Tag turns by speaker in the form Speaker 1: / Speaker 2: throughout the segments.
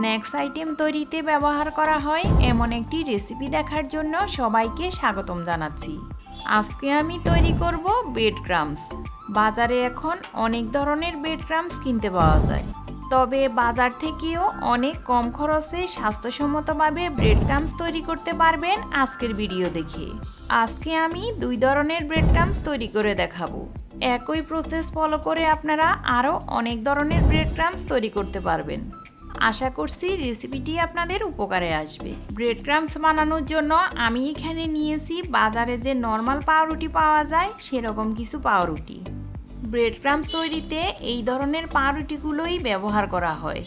Speaker 1: Snacks item তৈরিতে ব্যবহার করা হয় এমন একটি রেসিপি দেখার জন্য সবাইকে স্বাগতম জানাচ্ছি। আজকে আমি তৈরি করব ব্রেড ক্রাম্বস। বাজারে এখন অনেক ধরনের ব্রেড ক্রাম্বস কিনতে পাওয়া যায়, তবে বাজার থেকেও অনেক কম খরচে স্বাস্থ্যসম্মতভাবে ব্রেড ক্রাম্বস তৈরি করতে পারবেন আজকের ভিডিও দেখে। আজকে আমি 2 ধরনের ব্রেড ক্রাম্বস তৈরি করে দেখাবো। একই প্রসেস ফলো করে আপনারা আরও অনেক ধরনের ব্রেড ক্রাম্বস তৈরি করতে পারবেন। আশা করছি রেসিপিটি আপনাদের উপকারে আসবে। ব্রেড ক্রাম্বস বানানোর জন্য আমি এখানে নিয়েছি বাজারে যে নর্মাল পাউরুটি পাওয়া যায় সেরকম কিছু পাউরুটি। ব্রেড ক্রাম্বস তৈরিতে এই ধরনের পাউরুটিগুলোই ব্যবহার করা হয়।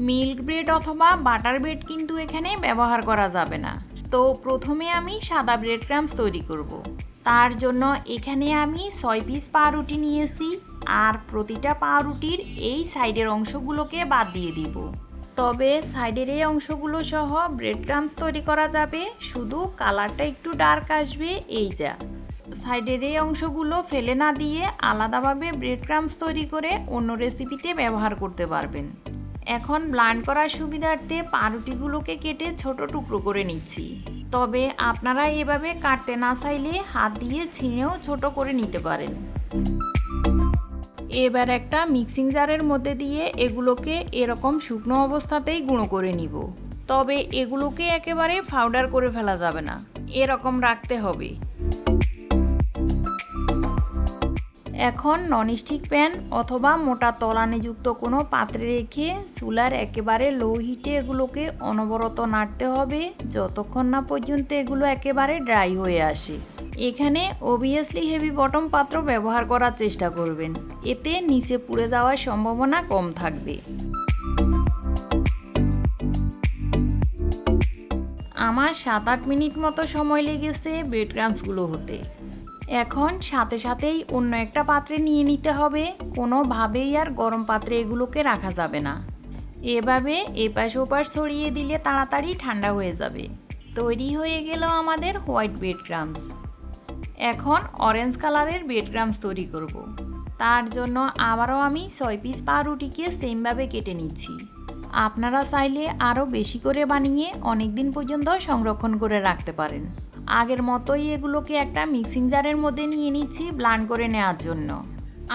Speaker 1: মিল্ক ব্রেড অথবা বাটার ব্রেড কিন্তু এখানে ব্যবহার করা যাবে না। তো প্রথমে আমি সাদা ব্রেড ক্রাম্বস তৈরি করব। তার জন্য এখানে আমি 6 পিস পাউরুটি নিয়েছি, আর প্রতিটা পাউরুটির এই সাইডের অংশগুলোকে বাদ দিয়ে দিব। তবে সাইডের এই অংশগুলো সহ ব্রেড ক্রাম্বস তৈরি করা যাবে, শুধু কালারটা একটু ডার্ক আসবে এই যা। সাইডের এই অংশগুলো ফেলে না দিয়ে আলাদাভাবে ব্রেড ক্রাম্বস তৈরি করে অন্য রেসিপিতে ব্যবহার করতে পারবেন। এখন ব্লান্ড করার সুবিধার্থে পাউরুটিগুলোকে কেটে ছোট টুকরো করে নিচ্ছি। তবে আপনারা এভাবে কাটতে না চাইলে হাত দিয়ে ছিঁড়েও ছোট করে নিতে পারেন। এবার একটা মিক্সিং জারের মধ্যে দিয়ে এগুলোকে এরকম শুকনো অবস্থাতেই গুঁড়ো করে নিব। তবে এগুলোকে একেবারে পাউডার করে ফেলা যাবে না, এরকম রাখতে হবে। এখন ননস্টিক প্যান অথবা মোটা তলানিযুক্ত কোনো পাত্রে রেখে চুলার একেবারে লো হিটে এগুলোকে অনবরত নাড়তে হবে যতক্ষণ না পর্যন্ত এগুলো একেবারে ড্রাই হয়ে আসে। এখানে অবভিয়াসলি হেভি বটম পাত্র ব্যবহার করার চেষ্টা করবেন, এতে নিচে পুড়ে যাওয়ার সম্ভাবনা কম থাকবে। আমার 7-8 মিনিট মতো সময় লেগেছে ব্রেড ক্রাম্বসগুলো হতে। এখন সাথে সাথেই অন্য একটা পাত্রে নিয়ে নিতে হবে, কোনোভাবেই আর গরম পাত্রে এগুলোকে রাখা যাবে না। এভাবে এপাশ ওপাশ ছড়িয়ে দিলে তাড়াতাড়ি ঠান্ডা হয়ে যাবে। তৈরি হয়ে গেল আমাদের হোয়াইট ব্রেড ক্রাম্বস। এখন অরেঞ্জ কালারের ব্রেড ক্রাম্বস তৈরি করব। তার জন্য আবারও আমি 6 পিস পাউরুটিকে সেমভাবে কেটে নিচ্ছি। আপনারা চাইলে আরও বেশি করে বানিয়ে অনেক দিন পর্যন্ত সংরক্ষণ করে রাখতে পারেন। আগের মতোই এগুলোকে একটা মিক্সিং জারের মধ্যে নিয়ে নিচ্ছি ব্লান্ড করে নেওয়ার জন্য।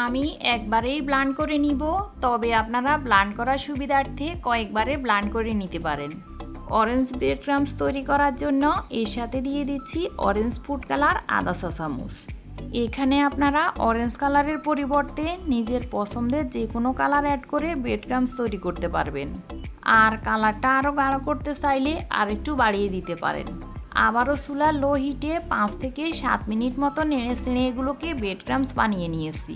Speaker 1: আমি একবারেই ব্লান্ড করে নিব, তবে আপনারা ব্লান্ড করার সুবিধার্থে কয়েকবারে ব্লান্ড করে নিতে পারেন। অরেঞ্জ ব্রেড ক্রাম্বস তৈরি করার জন্য এর সাথে দিয়ে দিচ্ছি অরেঞ্জ ফুড কালার আধা চা চামচ। এখানে আপনারা অরেঞ্জ কালারের পরিবর্তে নিজের পছন্দের যে কোনো কালার অ্যাড করে ব্রেড ক্রাম্বস তৈরি করতে পারবেন। আর কালারটা আরও গাঢ় করতে চাইলে আরেকটু বাড়িয়ে দিতে পারেন। আবারও চুলার লো হিটে 5 থেকে 7 মিনিট মতো নেড়ে চেড়ে এগুলোকে ব্রেড ক্রাম্বস বানিয়ে নিয়েছি।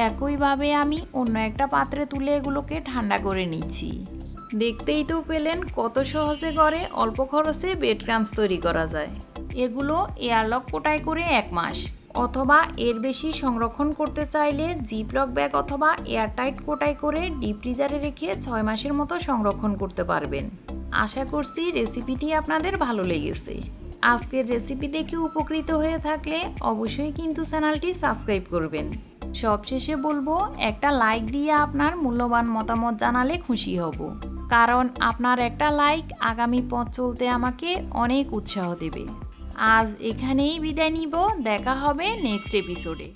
Speaker 1: একইভাবে আমি অন্য একটা পাত্রে তুলে এগুলোকে ঠান্ডা করে নিচ্ছি। দেখতেই তো পেলেন কত সহজে ঘরে অল্প খরচে ব্রেড ক্রাম্বস তৈরি করা যায়। এগুলো এয়ারলক কোটায় করে 1 মাস অথবা এর বেশি সংরক্ষণ করতে চাইলে জিপলক ব্যাগ অথবা এয়ারটাইট কোটায় করে ডিপ ফ্রিজারে রেখে 6 মাসের মতো সংরক্ষণ করতে পারবেন। আশা করছি রেসিপিটি আপনাদের ভালো লেগেছে। আজকের রেসিপি দেখে উপকৃত হয়ে থাকলে অবশ্যই কিন্তু চ্যানেলটি সাবস্ক্রাইব করবেন। সবশেষে বলবো, একটা লাইক দিয়ে আপনার মূল্যবান মতামত জানালে খুশি হব, কারণ আপনার একটা লাইক আগামী পথ চলতে আমাকে অনেক উৎসাহ দেবে। আজ এখানেই বিদায় নিব, দেখা হবে নেক্সট এপিসোডে।